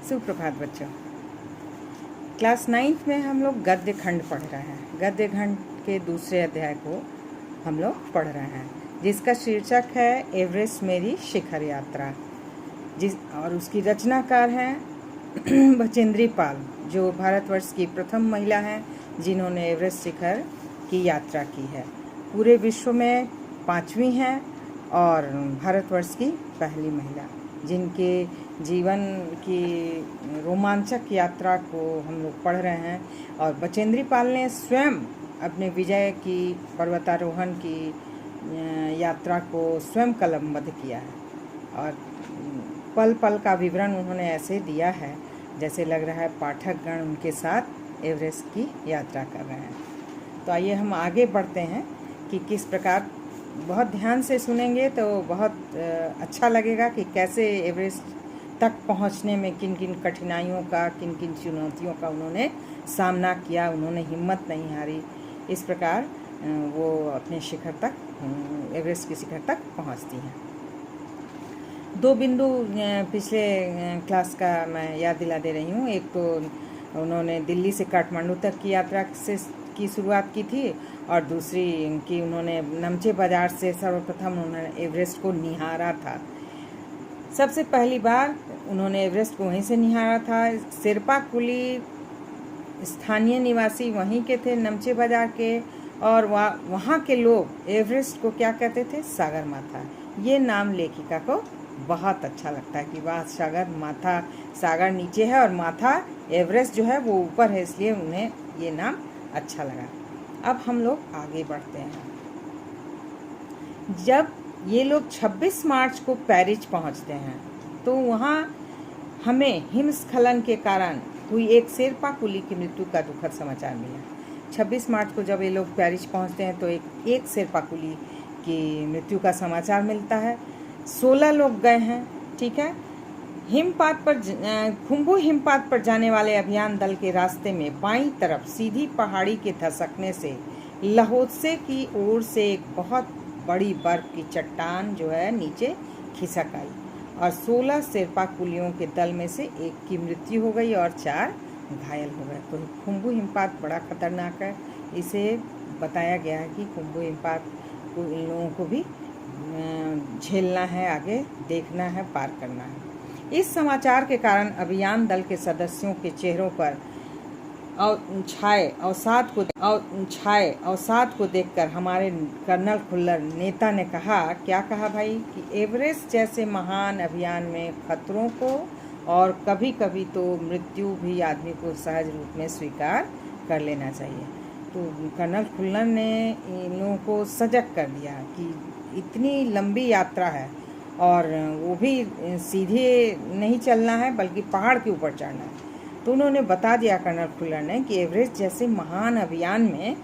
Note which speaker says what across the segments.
Speaker 1: सुप्रभात बच्चों। Class 9th में हम लोग गद्य खंड पढ़ रहे हैं। गद्य खंड के दूसरे अध्याय को हम लोग पढ़ रहे हैं, जिसका शीर्षक है एवरेस्ट मेरी शिखर यात्रा। और उसकी रचनाकार हैं बचेंद्री पाल, जो भारतवर्ष की प्रथम महिला हैं जिन्होंने एवरेस्ट शिखर की यात्रा की है। पूरे विश्व में 5वीं हैं और भारतवर्ष की पहली महिला, जिनके जीवन की रोमांचक यात्रा को हम लोग पढ़ रहे हैं। और बचेंद्री पाल ने स्वयं अपने विजय की पर्वतारोहण की यात्रा को स्वयं कलमबद्ध किया है और पल पल का विवरण उन्होंने ऐसे दिया है जैसे लग रहा है पाठकगण उनके साथ एवरेस्ट की यात्रा कर रहे हैं। तो आइए हम आगे बढ़ते हैं कि किस प्रकार। बहुत ध्यान से सुनेंगे तो बहुत अच्छा लगेगा कि कैसे एवरेस्ट तक पहुंचने में किन किन कठिनाइयों का, किन किन चुनौतियों का उन्होंने सामना किया। उन्होंने हिम्मत नहीं हारी। इस प्रकार वो अपने शिखर तक, एवरेस्ट की शिखर तक पहुंचती हैं। 2 बिंदु पिछले क्लास का मैं याद दिला दे रही हूँ। एक तो उन्होंने दिल्ली से काठमांडू तक की यात्रा की शुरुआत की थी, और दूसरी कि उन्होंने नमचे बाजार से सर्वप्रथम उन्होंने एवरेस्ट को निहारा था। सबसे पहली बार उन्होंने एवरेस्ट को वहीं से निहारा था। शेरपा कुली स्थानीय निवासी वहीं के थे, नमचे बाजार के, और वहाँ के लोग एवरेस्ट को क्या कहते थे? सागर माथा। ये नाम लेखिका को बहुत अच्छा लगता है कि वाह, सागर माथा, सागर नीचे है और माथा एवरेस्ट जो है वो ऊपर है, इसलिए उन्हें ये नाम अच्छा लगा। अब हम लोग आगे बढ़ते हैं। जब ये लोग 26 मार्च को पेरिस पहुंचते हैं तो वहाँ हमें हिमस्खलन के कारण हुई एक शेरपा कुली की मृत्यु का दुखद समाचार मिला। 26 मार्च को जब ये लोग पेरिस पहुंचते हैं तो एक शेरपा कुली की मृत्यु का समाचार मिलता है। 16 लोग गए हैं, ठीक है। खुम्बू हिमपात पर जाने वाले अभियान दल के रास्ते में बाईं तरफ सीधी पहाड़ी के धसकने से लहोत्से की ओर से एक बहुत बड़ी बर्फ की चट्टान जो है नीचे खिसक आई और 16 शेरपा कुलियों के दल में से एक की मृत्यु हो गई और 4 घायल हो गए। तो खुम्बू हिमपात बड़ा खतरनाक है। इसे बताया गया है कि खुम्बू हिमपात को इन लोगों को भी झेलना है, आगे देखना है, पार करना है। इस समाचार के कारण अभियान दल के सदस्यों के चेहरों पर छाए अवसाद को देखकर हमारे कर्नल खुल्लर नेता ने कहा, क्या कहा भाई, कि एवरेस्ट जैसे महान अभियान में खतरों को और कभी कभी तो मृत्यु भी आदमी को सहज रूप में स्वीकार कर लेना चाहिए। तो कर्नल खुल्लर ने इन लोगों को सजग कर दिया कि इतनी लंबी यात्रा है और वो भी सीधे नहीं चलना है बल्कि पहाड़ के ऊपर चढ़ना है। तो उन्होंने बता दिया कर्नल खुल्लर ने कि एवरेस्ट जैसे महान अभियान में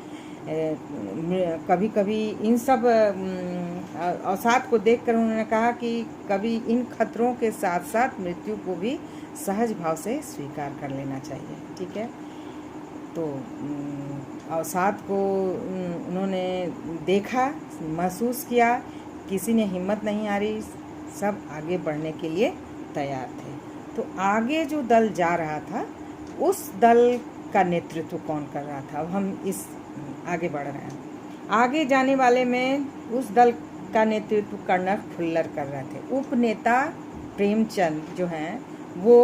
Speaker 1: कभी कभी इन सब अवसाद को देखकर उन्होंने कहा कि कभी इन खतरों के साथ साथ मृत्यु को भी सहज भाव से स्वीकार कर लेना चाहिए, ठीक है। तो अवसाद को उन्होंने देखा, महसूस किया, किसी ने हिम्मत नहीं हारी, सब आगे बढ़ने के लिए तैयार थे। तो आगे जो दल जा रहा था उस दल का नेतृत्व कौन कर रहा था? अब हम इस आगे बढ़ रहे हैं। आगे जाने वाले में उस दल का नेतृत्व कर्नल खुल्लर कर रहे थे। उपनेता प्रेमचंद जो हैं वो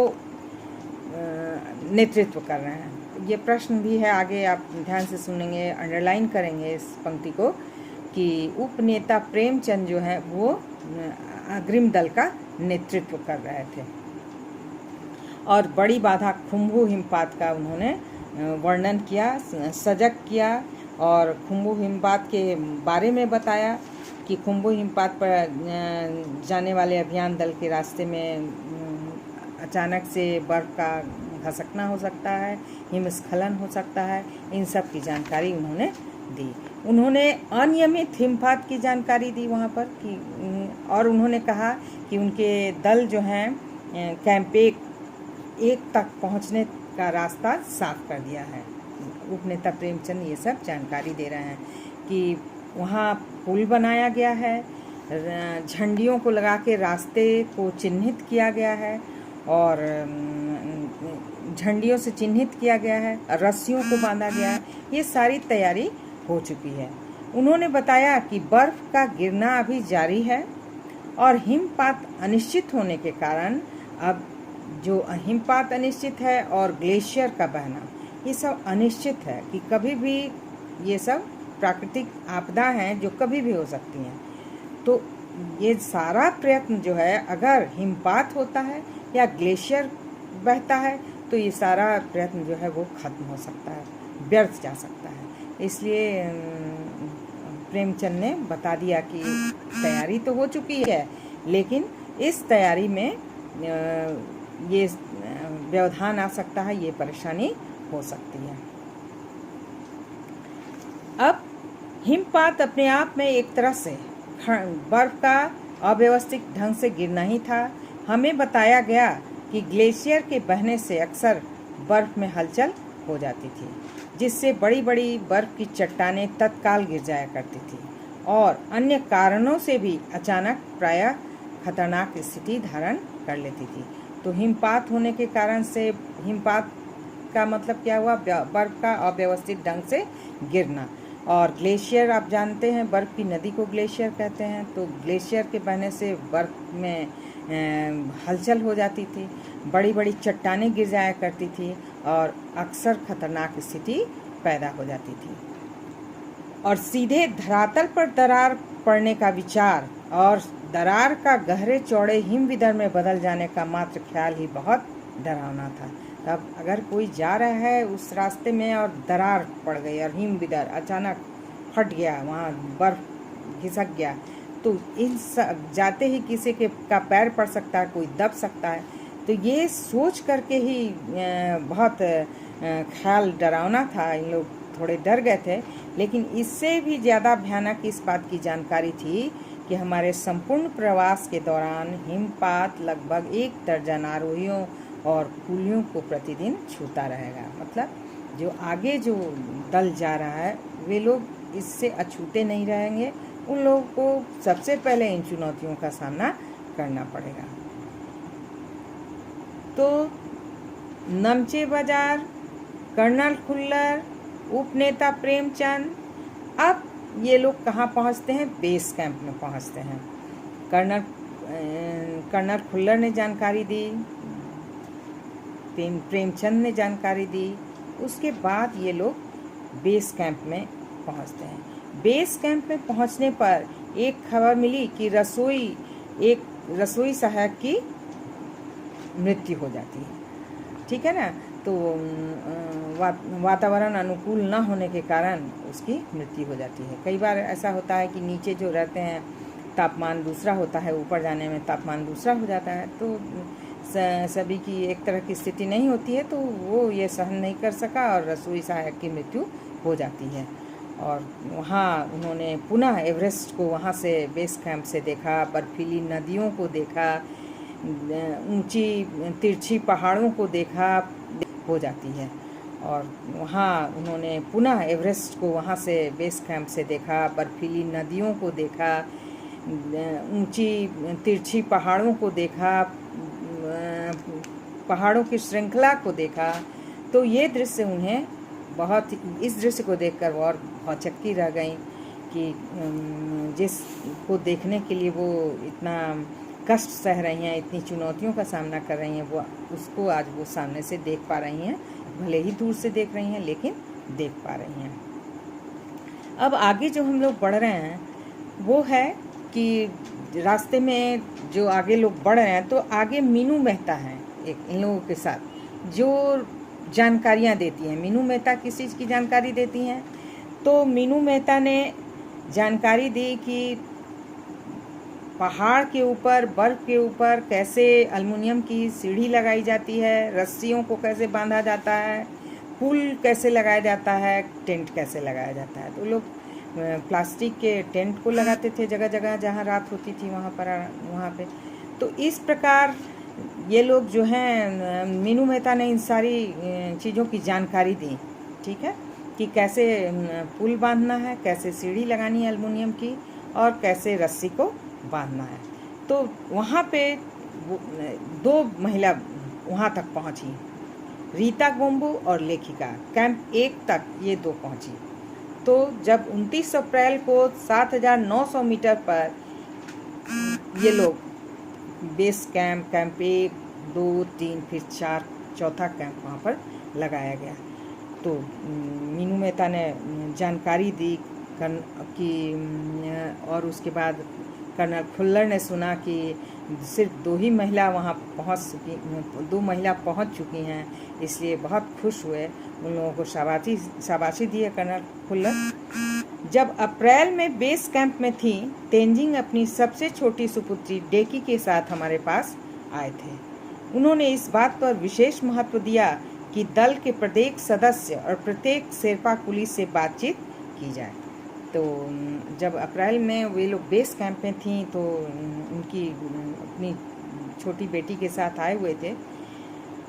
Speaker 1: नेतृत्व कर रहे हैं। ये प्रश्न भी है, आगे आप ध्यान से सुनेंगे, अंडरलाइन करेंगे इस पंक्ति को, कि उपनेता प्रेमचंद जो है वो अग्रिम दल का नेतृत्व कर रहे थे। और बड़ी बाधा खुम्बू हिमपात का उन्होंने वर्णन किया, सजग किया और खुम्बू हिमपात के बारे में बताया कि खुम्बू हिमपात पर जाने वाले अभियान दल के रास्ते में अचानक से बर्फ़ का धसकना हो सकता है, हिमस्खलन हो सकता है। इन सब की जानकारी उन्होंने दी। उन्होंने अनियमित हिमपात की जानकारी दी वहाँ पर कि, और उन्होंने कहा कि उनके दल जो हैं कैंप 1 तक पहुँचने का रास्ता साफ कर दिया है। उपनेता प्रेमचंद ये सब जानकारी दे रहे हैं कि वहाँ पुल बनाया गया है, झंडियों को लगा के रास्ते को चिन्हित किया गया है और झंडियों से चिन्हित किया गया है, रस्सियों को बांधा गया है। ये सारी तैयारी हो चुकी है। उन्होंने बताया कि बर्फ का गिरना अभी जारी है और हिमपात अनिश्चित होने के कारण अब जो हिमपात अनिश्चित है और ग्लेशियर का बहना, ये सब अनिश्चित है कि कभी भी ये सब प्राकृतिक आपदा हैं जो कभी भी हो सकती हैं। तो ये सारा प्रयत्न जो है, अगर हिमपात होता है या ग्लेशियर बहता है तो ये सारा प्रयत्न जो है वो खत्म हो सकता है, व्यर्थ जा सकता है। इसलिए प्रेमचंद ने बता दिया कि तैयारी तो हो चुकी है, लेकिन इस तैयारी में ये व्यवधान आ सकता है, ये परेशानी हो सकती है। अब हिमपात अपने आप में एक तरह से बर्फ का अव्यवस्थित ढंग से गिरना ही था। हमें बताया गया कि ग्लेशियर के बहने से अक्सर बर्फ में हलचल हो जाती थी, जिससे बड़ी बड़ी बर्फ की चट्टानें तत्काल गिर जाया करती थी और अन्य कारणों से भी अचानक प्रायः खतरनाक स्थिति धारण कर लेती थी। तो हिमपात होने के कारण से, हिमपात का मतलब क्या हुआ, बर्फ का अव्यवस्थित ढंग से गिरना। और ग्लेशियर आप जानते हैं, बर्फ़ की नदी को ग्लेशियर कहते हैं। तो ग्लेशियर के बहने से बर्फ़ में हलचल हो जाती थी, बड़ी बड़ी चट्टानें गिर जाया करती थी और अक्सर खतरनाक स्थिति पैदा हो जाती थी। और सीधे धरातल पर दरार पड़ने का विचार और दरार का गहरे चौड़े हिम विदर में बदल जाने का मात्र ख्याल ही बहुत डरावना था। तब अगर कोई जा रहा है उस रास्ते में और दरार पड़ गई और हिम विदर अचानक फट गया, वहाँ बर्फ खिसक गया, तो इन जाते ही किसी के का पैर पड़ सकता है, कोई दब सकता है। तो ये सोच करके ही बहुत ख्याल डरावना था। इन लोग थोड़े डर गए थे, लेकिन इससे भी ज़्यादा भयानक इस बात की जानकारी थी कि हमारे संपूर्ण प्रवास के दौरान हिमपात लगभग 1 दर्जन आरोहियों और कुलियों को प्रतिदिन छूता रहेगा। मतलब जो आगे जो दल जा रहा है वे लोग इससे अछूते नहीं रहेंगे, उन लोगों को सबसे पहले इन चुनौतियों का सामना करना पड़ेगा। तो नमचे बाजार, कर्नल खुल्लर, उपनेता प्रेमचंद, अब ये लोग कहाँ पहुँचते हैं, बेस कैंप में पहुँचते हैं। कर्नल खुल्लर ने जानकारी दी, प्रेमचंद ने जानकारी दी। उसके बाद ये लोग बेस कैंप में पहुंचते हैं। बेस कैंप में पहुंचने पर एक खबर मिली कि एक रसोई सहायक की मृत्यु हो जाती है। ठीक है ना, तो वातावरण अनुकूल न होने के कारण उसकी मृत्यु हो जाती है। कई बार ऐसा होता है कि नीचे जो रहते हैं तापमान दूसरा होता है, ऊपर जाने में तापमान दूसरा हो जाता है, तो सभी की एक तरह की स्थिति नहीं होती है, तो वो ये सहन नहीं कर सका और रसोई सहायक की मृत्यु हो जाती है। और वहाँ उन्होंने पुनः एवरेस्ट को वहाँ से बेस कैंप से देखा, बर्फीली नदियों को देखा, ऊंची तिरछी पहाड़ों को देखा हो जाती है। और वहाँ उन्होंने पुनः एवरेस्ट को वहाँ से बेस कैंप से देखा, बर्फीली नदियों को देखा, ऊंची तिरछी पहाड़ों को देखा, पहाड़ों की श्रृंखला को देखा। तो ये दृश्य उन्हें बहुत, इस दृश्य को देखकर वो और भौचक्की रह गई कि जिसको देखने के लिए वो इतना कष्ट सह रही हैं, इतनी चुनौतियों का सामना कर रही हैं, वो उसको आज वो सामने से देख पा रही हैं। भले ही दूर से देख रही हैं, लेकिन देख पा रही हैं। अब आगे जो हम लोग बढ़ रहे हैं वो है कि रास्ते में जो आगे लोग बढ़ रहे हैं, तो आगे मीनू मेहता हैं एक इन लोगों के साथ, जो जानकारियाँ देती हैं। मीनू मेहता किस चीज़ की जानकारी देती हैं, तो मीनू मेहता ने जानकारी दी कि पहाड़ के ऊपर, बर्फ़ के ऊपर कैसे एल्युमिनियम की सीढ़ी लगाई जाती है, रस्सियों को कैसे बांधा जाता है, पुल कैसे लगाया जाता है, टेंट कैसे लगाया जाता है। तो लोग प्लास्टिक के टेंट को लगाते थे जगह जगह जहाँ रात होती थी वहाँ पे। तो इस प्रकार ये लोग जो हैं, मीनू मेहता ने इन सारी चीज़ों की जानकारी दी, ठीक है, कि कैसे पुल बांधना है, कैसे सीढ़ी लगानी है एल्युमिनियम की, और कैसे रस्सी को बांधना है। तो वहाँ पे 2 महिला वहाँ तक पहुँची। रीता गोम्बू और लेखिका कैंप 1 तक ये दो पहुँची। तो जब 29 अप्रैल को 7,900 मीटर पर ये लोग बेस कैंप 1, 2, 3 फिर 4 चौथा कैंप वहाँ पर लगाया गया। तो मीनू मेहता ने जानकारी दी कि और उसके बाद कर्नल खुल्लर ने सुना कि सिर्फ 2 ही महिला वहाँ पहुँच चुकी, 2 महिला पहुँच चुकी हैं, इसलिए बहुत खुश हुए। उन लोगों को शाबाशी दिए कर्नल खुल्लर। जब अप्रैल में बेस कैंप में थी, तेंजिंग अपनी सबसे छोटी सुपुत्री डेकी के साथ हमारे पास आए थे। उन्होंने इस बात पर विशेष महत्व दिया कि दल के प्रत्येक सदस्य और प्रत्येक शेरपा कुली से बातचीत की जाए। तो जब अप्रैल में वे लोग बेस कैंप में थीं तो उनकी अपनी छोटी बेटी के साथ आए हुए थे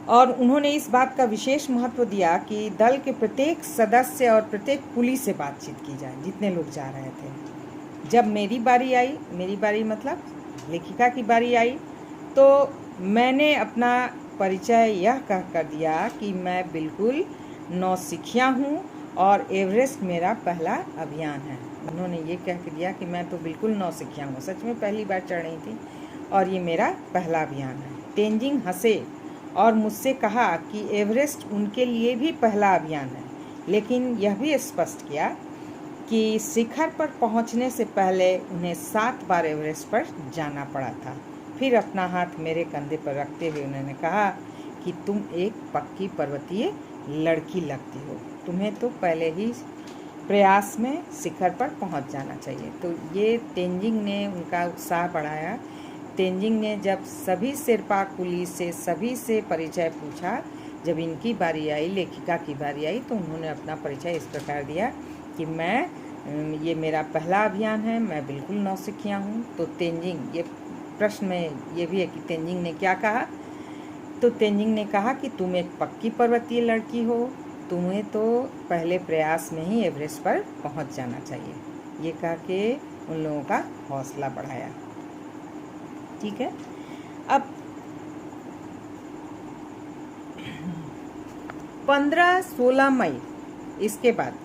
Speaker 1: और उन्होंने इस बात का विशेष महत्व दिया कि दल के प्रत्येक सदस्य और प्रत्येक कुली से बातचीत की जाए, जितने लोग जा रहे थे। जब मेरी बारी मतलब लेखिका की बारी आई, तो मैंने अपना परिचय यह कह कर दिया कि मैं बिल्कुल नौसिखिया हूँ और एवरेस्ट मेरा पहला अभियान है। उन्होंने ये कह के दिया कि मैं तो बिल्कुल नौसिखिया हूँ, सच में पहली बार चढ़ रही थी और ये मेरा पहला अभियान है। तेंजिंग हंसे और मुझसे कहा कि एवरेस्ट उनके लिए भी पहला अभियान है, लेकिन यह भी स्पष्ट किया कि शिखर पर पहुंचने से पहले उन्हें 7 बार एवरेस्ट पर जाना पड़ा था। फिर अपना हाथ मेरे कंधे पर रखते हुए उन्होंने कहा कि तुम एक पक्की पर्वतीय लड़की लगती हो, तुम्हें तो पहले ही प्रयास में शिखर पर पहुंच जाना चाहिए। तो ये तेंजिंग ने उनका उत्साह बढ़ाया। तेंजिंग ने जब सभी शेरपा कुली से सभी से परिचय पूछा, जब इनकी बारी आई, लेखिका की बारी आई, तो उन्होंने अपना परिचय इस प्रकार दिया कि ये मेरा पहला अभियान है, मैं बिल्कुल नौसिखिया हूँ। तो तेंजिंग, ये प्रश्न में ये भी है कि तेंजिंग ने क्या कहा, तो तेंजिंग ने कहा कि तुम एक पक्की पर्वतीय लड़की हो, तुम्हें तो पहले प्रयास में ही एवरेस्ट पर पहुंच जाना चाहिए। ये कह के उन लोगों का हौसला बढ़ाया। ठीक है, अब 15-16 मई इसके बाद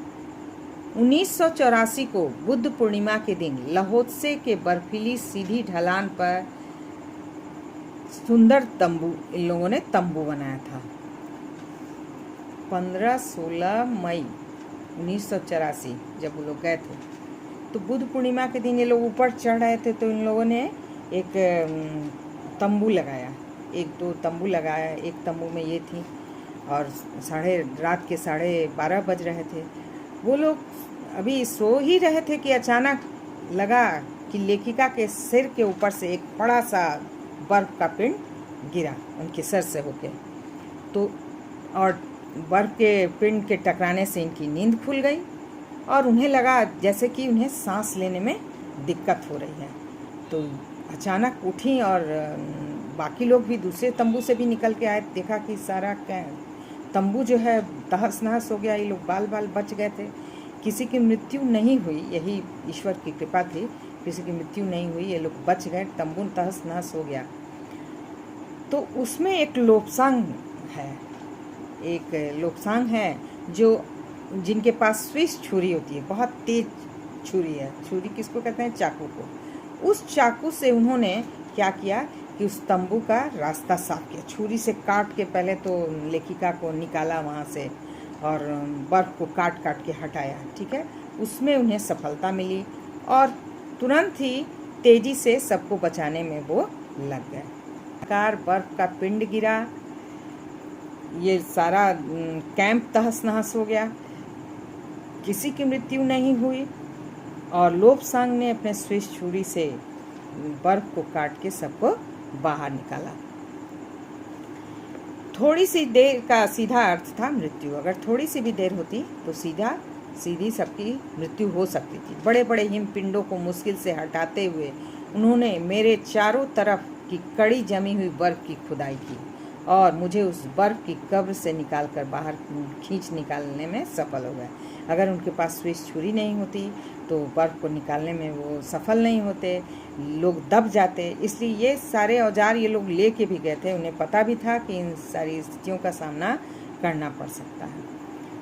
Speaker 1: 1984 को बुद्ध पूर्णिमा के दिन लाओत्से के बर्फीली सीधी ढलान पर सुंदर तंबू, इन लोगों ने तंबू बनाया था। 15-16 मई 1984 जब वो लोग गए थे, तो बुद्ध पूर्णिमा के दिन ये लोग ऊपर चढ़ रहे थे, तो इन लोगों ने एक तंबू लगाया, 1-2 तंबू लगाया। एक तंबू में ये थी और रात के 12:30 बज रहे थे। वो लोग अभी सो ही रहे थे कि अचानक लगा कि लेखिका के सिर के ऊपर से एक बड़ा सा बर्फ का पिंड गिरा उनके सर से होके। तो और बर्फ के पिंड के टकराने से इनकी नींद खुल गई और उन्हें लगा जैसे कि उन्हें सांस लेने में दिक्कत हो रही है। तो अचानक उठी और बाकी लोग भी दूसरे तंबू से भी निकल के आए, देखा कि सारा तंबू जो है तहस नहस हो गया। ये लोग बाल बच गए थे, किसी की मृत्यु नहीं हुई, यही ईश्वर की कृपा थी, किसी की मृत्यु नहीं हुई, ये लोग बच गए, तंबू तहस नहस हो गया। तो उसमें एक लोब्सांग है, जो जिनके पास स्विस छुरी होती है, बहुत तेज छुरी है। छुरी किसको कहते हैं? चाकू को। उस चाकू से उन्होंने क्या किया कि उस तंबू का रास्ता साफ किया। छुरी से काट के पहले तो लेखिका को निकाला वहाँ से और बर्फ को काट के हटाया। ठीक है, उसमें उन्हें सफलता मिली और तुरंत ही तेजी से सबको बचाने में वो लग गए। बर्फ का पिंड गिरा, ये सारा कैंप तहस नहस हो गया, किसी की मृत्यु नहीं हुई और लोब्सांग ने अपने स्विस छुरी से बर्फ को काट के सबको बाहर निकाला। थोड़ी सी देर का सीधा अर्थ था मृत्यु। अगर थोड़ी सी भी देर होती तो सीधी सबकी मृत्यु हो सकती थी। बड़े बड़े हिमपिंडों को मुश्किल से हटाते हुए उन्होंने मेरे चारों तरफ की कड़ी जमी हुई बर्फ की खुदाई की और मुझे उस बर्फ़ की कब्र से निकालकर बाहर खींच निकालने में सफल हो गए। अगर उनके पास स्विच छुरी नहीं होती तो बर्फ़ को निकालने में वो सफल नहीं होते, लोग दब जाते। इसलिए ये सारे औजार ये लोग ले के भी गए थे। उन्हें पता भी था कि इन सारी स्थितियों का सामना करना पड़ सकता है।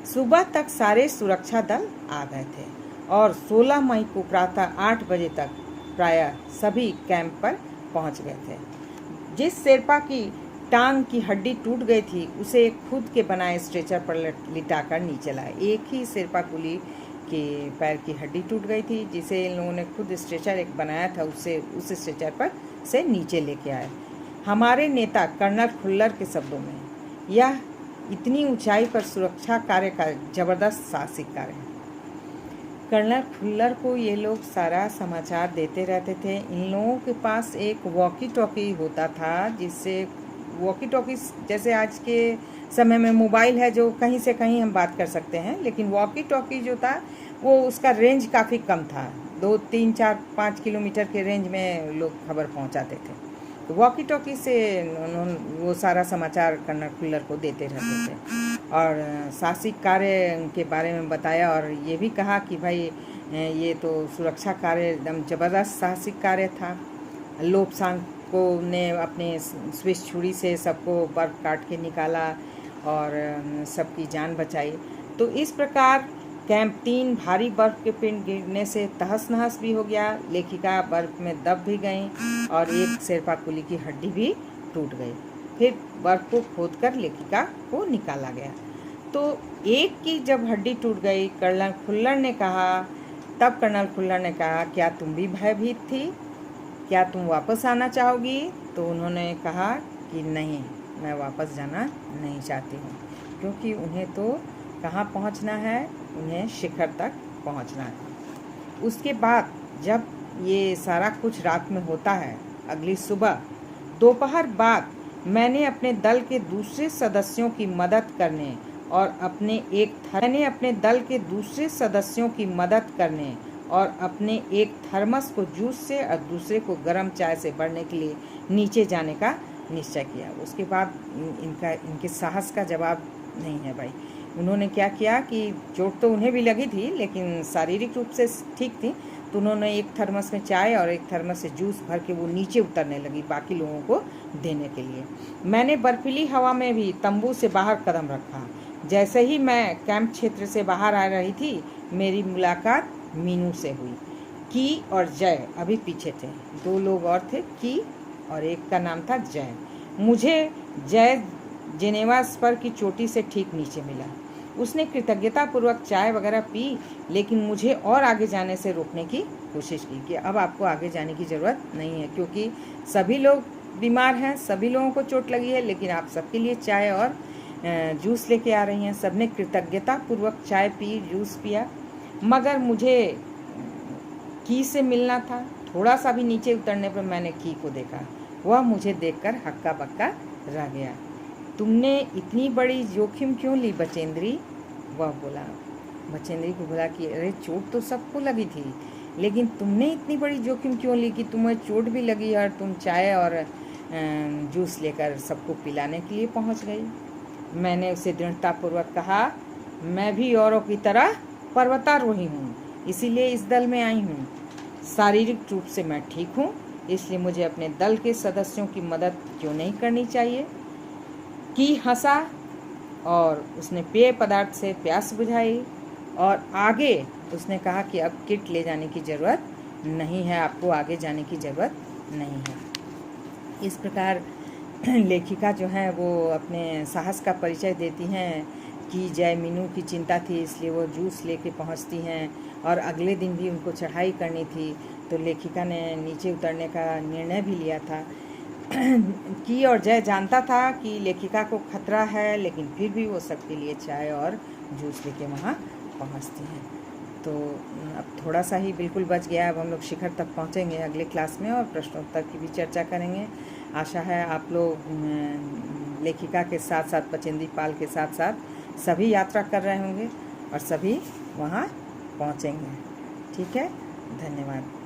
Speaker 1: सुबह तक सारे सुरक्षा दल आ गए थे और 16 मई को प्रातः 8 बजे तक प्रायः सभी कैंप पर पहुंच गए थे। जिस शेरपा की टांग की हड्डी टूट गई थी उसे खुद के बनाए स्ट्रेचर पर लिटाकर नीचे लाए। एक ही शेरपा कुली के पैर की हड्डी टूट गई थी जिसे इन लोगों ने खुद स्ट्रेचर एक बनाया था, उससे उस स्ट्रेचर पर से नीचे लेके आए। हमारे नेता कर्नल खुल्लर के शब्दों में यह इतनी ऊंचाई पर सुरक्षा कार्य का जबरदस्त साहसिक कार्य है। कर्नल खुल्लर को ये लोग सारा समाचार देते रहते थे। इन लोगों के पास एक वॉकी टॉकी होता था, जिससे वॉकी टॉकी जैसे आज के समय में मोबाइल है जो कहीं से कहीं हम बात कर सकते हैं, लेकिन वॉकी टॉकी जो था वो उसका रेंज काफ़ी कम था। 2, 3, 4, 5 किलोमीटर के रेंज में लोग खबर पहुंचाते थे। तो वॉकी टॉकी से वो सारा समाचार कर्नल खुल्लर को देते रहते थे और साहसिक कार्य के बारे में बताया और ये भी कहा कि भाई ये तो सुरक्षा कार्य एकदम ज़बरदस्त साहसिक कार्य था। लोब्सांग को ने अपने स्विच छुरी से सबको बर्फ़ काट के निकाला और सबकी जान बचाई। तो इस प्रकार कैंप 3 भारी बर्फ़ के पिंड गिरने से तहस नहस भी हो गया। लेखिका बर्फ़ में दब भी गई और एक शेरपा कुली की हड्डी भी टूट गई। फिर बर्फ़ को खोदकर लेखिका को निकाला गया। तो एक की जब हड्डी टूट गई, कर्नल खुल्लर ने कहा, क्या तुम भी भयभीत थी? क्या तुम वापस आना चाहोगी? तो उन्होंने कहा कि नहीं, मैं वापस जाना नहीं चाहती हूँ, क्योंकि उन्हें तो कहाँ पहुँचना है, उन्हें शिखर तक पहुँचना है। उसके बाद जब ये सारा कुछ रात में होता है, अगली सुबह दोपहर बाद मैंने अपने दल के दूसरे सदस्यों की मदद करने और अपने एक थर्मस को जूस से और दूसरे को गर्म चाय से भरने के लिए नीचे जाने का निश्चय किया। उसके बाद इनके साहस का जवाब नहीं है भाई। उन्होंने क्या किया कि चोट तो उन्हें भी लगी थी लेकिन शारीरिक रूप से ठीक थी, तो उन्होंने एक थर्मस में चाय और एक थर्मस से जूस भर के वो नीचे उतरने लगी बाकी लोगों को देने के लिए। मैंने बर्फीली हवा में भी तंबू से बाहर कदम रखा। जैसे ही मैं कैंप क्षेत्र से बाहर आ रही थी, मेरी मुलाकात मीनू से हुई। की और जय अभी पीछे थे। 2 लोग और थे, की और एक का नाम था जय। मुझे जय जेनेवा स्पर की चोटी से ठीक नीचे मिला। उसने कृतज्ञतापूर्वक चाय वगैरह पी, लेकिन मुझे और आगे जाने से रोकने की कोशिश की कि अब आपको आगे जाने की ज़रूरत नहीं है, क्योंकि सभी लोग बीमार हैं, सभी लोगों को चोट लगी है, लेकिन आप सबके लिए चाय और जूस लेके आ रही हैं। सबने कृतज्ञतापूर्वक चाय पी, जूस पिया, मगर मुझे की से मिलना था। थोड़ा सा भी नीचे उतरने पर मैंने की को देखा। वह मुझे देखकर हक्का बक्का रह गया। तुमने इतनी बड़ी जोखिम क्यों ली बचेंद्री? वह बोला। बचेंद्री को बोला कि अरे चोट तो सबको लगी थी, लेकिन तुमने इतनी बड़ी जोखिम क्यों ली कि तुम्हें चोट भी लगी और तुम चाय और जूस लेकर सबको पिलाने के लिए पहुंच गई। मैंने उसे दृढ़तापूर्वक कहा, मैं भी औरों की तरह पर्वतारोही हूँ, इसीलिए इस दल में आई हूँ। शारीरिक रूप से मैं ठीक हूँ, इसलिए मुझे अपने दल के सदस्यों की मदद क्यों नहीं करनी चाहिए? की हंसा और उसने पेय पदार्थ से प्यास बुझाई और आगे उसने कहा कि अब किट ले जाने की ज़रूरत नहीं है, आपको आगे जाने की ज़रूरत नहीं है। इस प्रकार लेखिका जो है वो अपने साहस का परिचय देती हैं कि जय मीनू की चिंता थी, इसलिए वो जूस लेके पहुंचती हैं और अगले दिन भी उनको चढ़ाई करनी थी, तो लेखिका ने नीचे उतरने का निर्णय भी लिया था। की और जय जानता था कि लेखिका को खतरा है, लेकिन फिर भी वो सबके लिए चाय और जूस लेके वहाँ पहुँचती हैं। तो अब थोड़ा सा ही बिल्कुल बच गया, अब हम लोग शिखर तक पहुँचेंगे अगले क्लास में और प्रश्नोत्तर की भी चर्चा करेंगे। आशा है आप लोग लेखिका के साथ साथ बचेंद्री पाल के साथ साथ सभी यात्रा कर रहे होंगे और सभी वहाँ पहुँचेंगे। ठीक है, धन्यवाद।